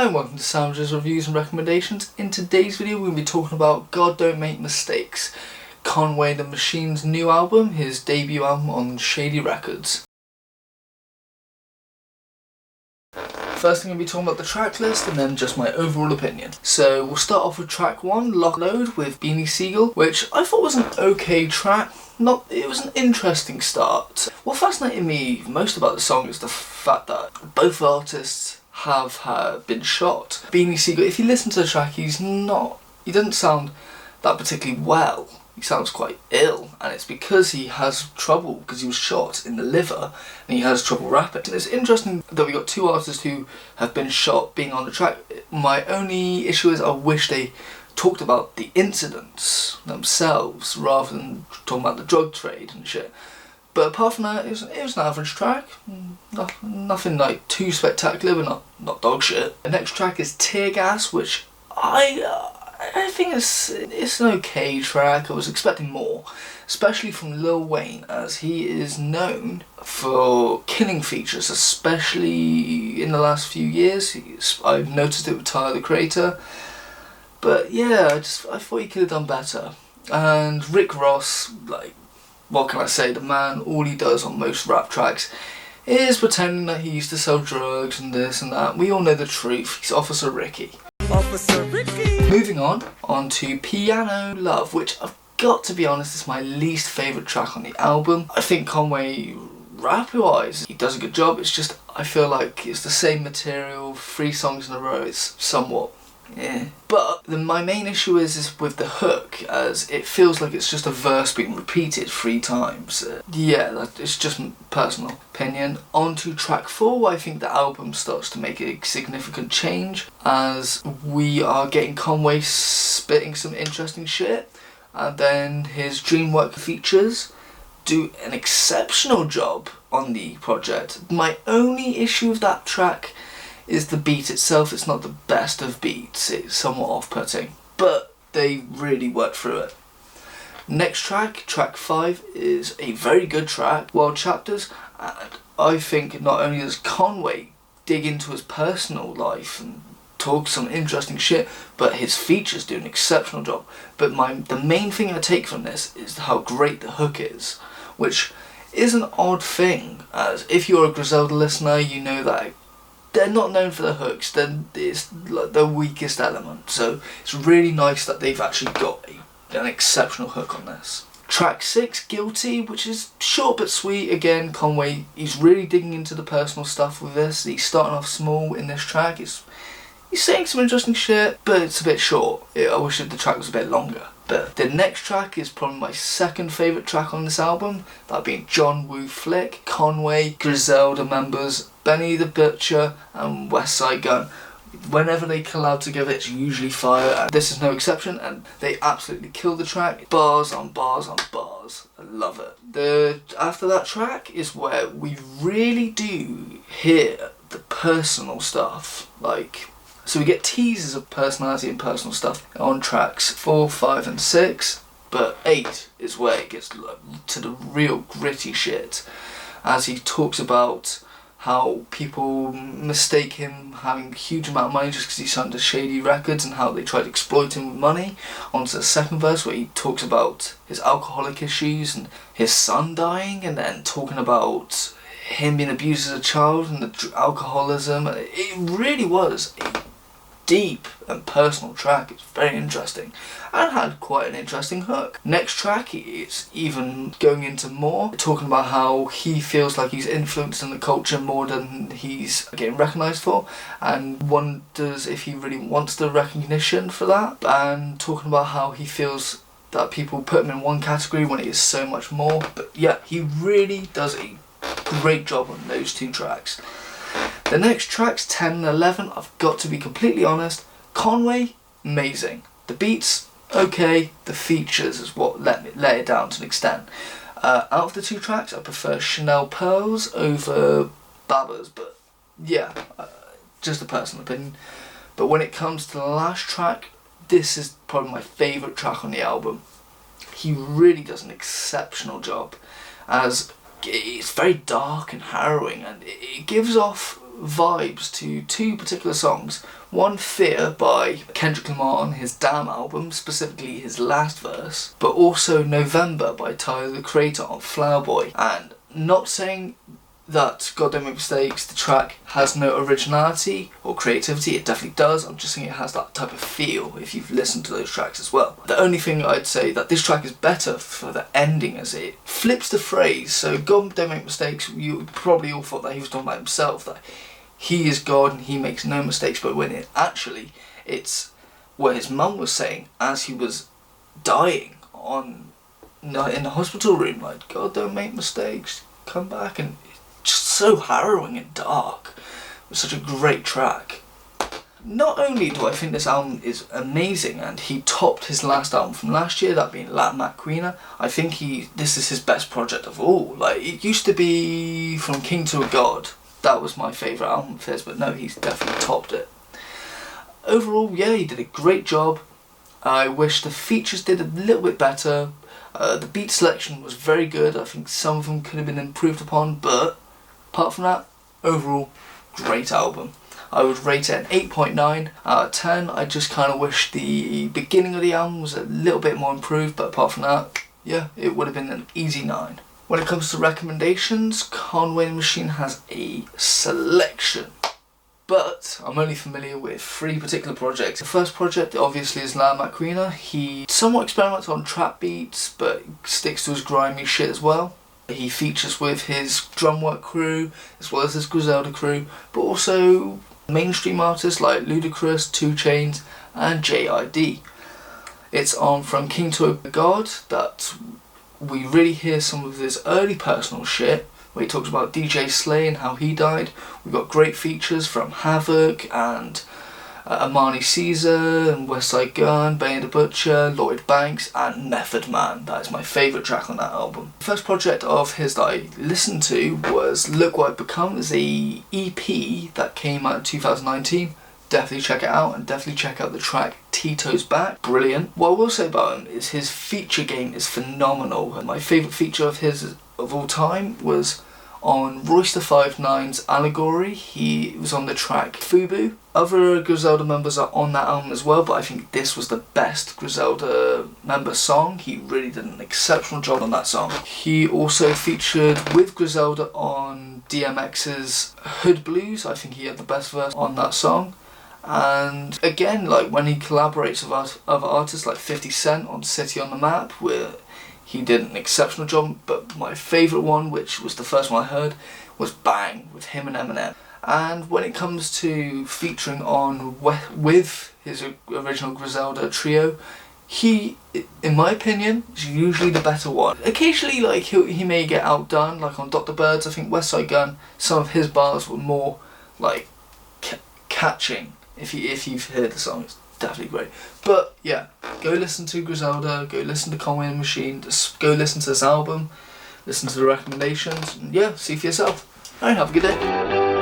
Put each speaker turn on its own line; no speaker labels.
Hi and welcome to Sounders Reviews and Recommendations. In today's video we're going to be talking about God Don't Make Mistakes, Conway the Machine's new album, his debut album on Shady Records. First thing I'm going to be talking about the track list and then just my overall opinion. So we'll start off with track 1, Lock Load with Beanie Sigel, which I thought was an okay track. It was an interesting start. What fascinated me most about the song is the fact that both artists have been shot. Beanie Sigel, if you listen to the track, he doesn't sound that particularly well. He sounds quite ill, and it's because he has trouble, because he was shot in the liver and he has trouble rapping. And it's interesting that we got two artists who have been shot being on the track. My only issue is I wish they talked about the incidents themselves rather than talking about the drug trade and shit. But apart from that, it was an average track. Nothing like too spectacular, but not dog shit. The next track is Tear Gas, which I think it's an okay track. I was expecting more, especially from Lil Wayne, as he is known for killing features, especially in the last few years. I've noticed it with Tyler the Creator. But yeah, I thought he could have done better. And Rick Ross, what can I say, the man, all he does on most rap tracks is pretending that he used to sell drugs and this and that. We all know the truth. He's Officer Ricky. Officer Ricky! Moving on to Piano Love, which I've got to be honest is my least favourite track on the album. I think Conway, rap-wise, he does a good job. It's just, I feel like it's the same material, 3 songs in a row. It's somewhat But my main issue is with the hook, as it feels like it's just a verse being repeated 3 times. It's just personal opinion. On to track 4, I think the album starts to make a significant change, as we are getting Conway spitting some interesting shit, and then his Dreamwork features do an exceptional job on the project. My only issue with that track is the beat itself. It's not the best of beats, it's somewhat off-putting, but they really worked through it. Next track, track 5, is a very good track, World Chapters, and I think not only does Conway dig into his personal life and talk some interesting shit, but his features do an exceptional job. But the main thing I take from this is how great the hook is, which is an odd thing, as if you're a Griselda listener, you know that they're not known for the hooks, then it's like the weakest element. So it's really nice that they've actually got an exceptional hook on this. Track 6, Guilty, which is short but sweet. Again, Conway, he's really digging into the personal stuff with this. He's starting off small in this track. He's saying some interesting shit, but it's a bit short. I wish the track was a bit longer. But the next track is probably my second favourite track on this album, that being John Woo Flick, Conway, Griselda members, Benny the Butcher and West Side Gun. Whenever they collab together, it's usually fire, and this is no exception, and they absolutely kill the track. Bars on bars on bars. I love it. After that track is where we really do hear the personal stuff. So we get teasers of personality and personal stuff on tracks 4, 5 and 6, but 8 is where it gets to the real gritty shit, as he talks about how people mistake him having a huge amount of money just because he signed to Shady Records, and how they tried to exploit him with money. Onto the second verse where he talks about his alcoholic issues and his son dying, and then talking about him being abused as a child and the alcoholism. It really was a deep and personal track. It's very interesting and had quite an interesting hook. Next track is even going into more, talking about how he feels like he's influenced in the culture more than he's getting recognised for, and wonders if he really wants the recognition for that, and talking about how he feels that people put him in one category when he is so much more. But yeah, he really does a great job on those 2 tracks. The next tracks, 10 and 11, I've got to be completely honest, Conway, amazing. The beats, okay. The features is what let it down to an extent. Out of the 2 tracks, I prefer Chanel Pearls over Babbas, but yeah, just a personal opinion. But when it comes to the last track, this is probably my favourite track on the album. He really does an exceptional job, as it's very dark and harrowing, and it gives off vibes to 2 particular songs. One, Fear by Kendrick Lamar on his Damn album, specifically his last verse, but also November by Tyler the Creator on Flower Boy. And not saying that God Don't Make Mistakes, the track, has no originality or creativity, it definitely does. I'm just saying it has that type of feel if you've listened to those tracks as well. The only thing I'd say that this track is better for the ending, as it flips the phrase. So God Don't Make Mistakes, you probably all thought that he was talking about himself, that he is God and he makes no mistakes, but when it's what his mum was saying as he was dying in the hospital room, like, God don't make mistakes, come back, and it's just so harrowing and dark. It was such a great track. Not only do I think this album is amazing, and he topped his last album from last year, that being La Macrina, I think this is his best project of all. Like, it used to be From King to a God. That was my favourite album of his, but no, he's definitely topped it. Overall, yeah, he did a great job. I wish the features did a little bit better. The beat selection was very good. I think some of them could have been improved upon, but apart from that, overall, great album. I would rate it an 8.9 out of 10. I just kind of wish the beginning of the album was a little bit more improved, but apart from that, yeah, it would have been an easy 9. When it comes to recommendations, Conway Machine has a selection, but I'm only familiar with 3 particular projects. The first project obviously is La Macrina. He somewhat experiments on trap beats, but sticks to his grimy shit as well. He features with his drum work crew, as well as his Griselda crew, but also mainstream artists like Ludacris, 2 Chainz, and JID. It's on From King to a God that we really hear some of his early personal shit, where he talks about DJ Slay and how he died. We've got great features from Havoc and Amani Caesar and Westside Gun, Benny the Butcher, Lloyd Banks, and Method Man. That is my favourite track on that album. The first project of his that I listened to was Look What I've Become. It's a EP that came out in 2019. Definitely check it out, and definitely check out the track Tito's Back. Brilliant. What I will say about him is his feature game is phenomenal. My favourite feature of his of all time was on Royce da 5'9's Allegory. He was on the track Fubu. Other Griselda members are on that album as well, but I think this was the best Griselda member song. He really did an exceptional job on that song. He also featured with Griselda on DMX's Hood Blues. I think he had the best verse on that song. And again, like when he collaborates with other artists like 50 Cent on City on the Map, where he did an exceptional job, but my favourite one, which was the first one I heard, was Bang with him and Eminem. And when it comes to featuring on with his original Griselda trio, he, in my opinion, is usually the better one. Occasionally, like he may get outdone, like on Dr. Birds. I think Westside Gun, some of his bars were more like catching. If you've heard the song, it's definitely great. But yeah, go listen to Griselda, go listen to Conway and Machine, just go listen to this album, listen to the recommendations, and yeah, see for yourself. Alright, have a good day.